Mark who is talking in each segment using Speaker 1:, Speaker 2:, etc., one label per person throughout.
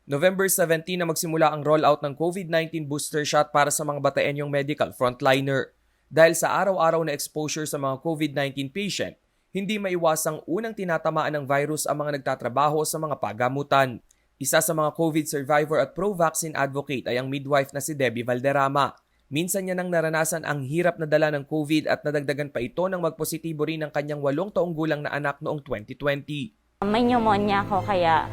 Speaker 1: November 17 na magsimula ang rollout ng COVID-19 booster shot para sa mga Bataenyong medical frontliner. Dahil sa araw-araw na exposure sa mga COVID-19 patient, hindi maiwasang unang tinatamaan ng virus ang mga nagtatrabaho sa mga pagamutan. Isa sa mga COVID survivor at pro-vaccine advocate ay ang midwife na si Debbie Valderrama. Minsan niya nang naranasan ang hirap na dala ng COVID at nadagdagan pa ito nang magpositibo rin ang kanyang 8 taong gulang na anak noong 2020.
Speaker 2: May pneumonia ako kaya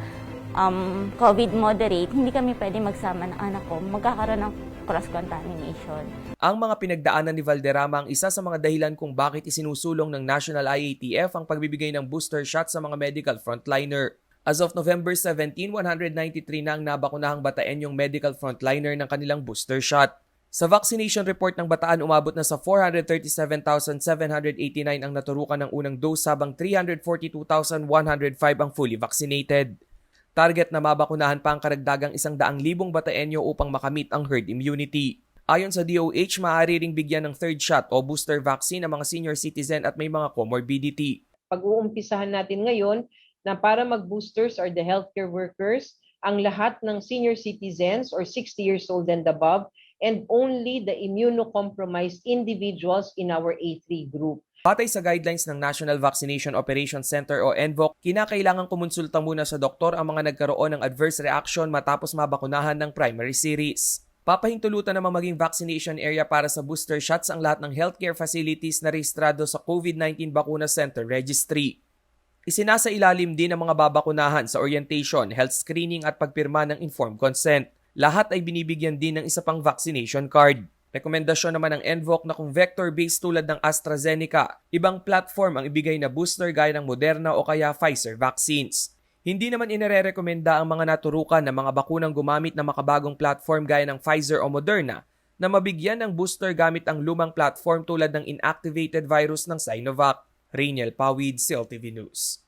Speaker 2: COVID moderate, hindi kami pwede magsama ng anak ko. Magkakaroon ng cross-contamination.
Speaker 1: Ang mga pinagdaanan ni Valderrama ang isa sa mga dahilan kung bakit isinusulong ng National IATF ang pagbibigay ng booster shot sa mga medical frontliner. As of November 17, 193 na ang nabakunahang Bataenyong medical frontliner ng kanilang booster shot. Sa vaccination report ng Bataan, umabot na sa 437,789 ang naturukan ng unang dose habang 342,105 ang fully vaccinated. Target na mabakunahan pa ang karagdagang 100,000 Bataenyo upang makamit ang herd immunity. Ayon sa DOH, maaari ring bigyan ng third shot o booster vaccine ang mga senior citizen at may mga comorbidity.
Speaker 3: Pag-uumpisahan natin ngayon na para mag-boosters or the healthcare workers, ang lahat ng senior citizens or 60 years old and above, and only the immunocompromised individuals in our A3 group.
Speaker 1: Batay sa guidelines ng National Vaccination Operations Center o NVOC, kinakailangang kumonsulta muna sa doktor ang mga nagkaroon ng adverse reaction matapos mabakunahan ng primary series. Papahintulutan namang maging vaccination area para sa booster shots ang lahat ng healthcare facilities na rehistrado sa COVID-19 Bakuna Center Registry. Isinasa ilalim din ang mga babakunahan sa orientation, health screening at pagpirma ng informed consent. Lahat ay binibigyan din ng isa pang vaccination card. Rekomendasyon naman ng NVOC na kung vector-based tulad ng AstraZeneca, ibang platform ang ibigay na booster gaya ng Moderna o kaya Pfizer vaccines. Hindi naman inirerekomenda ang mga naturukan na mga bakunang gumamit ng makabagong platform gaya ng Pfizer o Moderna na mabigyan ng booster gamit ang lumang platform tulad ng inactivated virus ng Sinovac. Rainiel Pawid, CLTV News.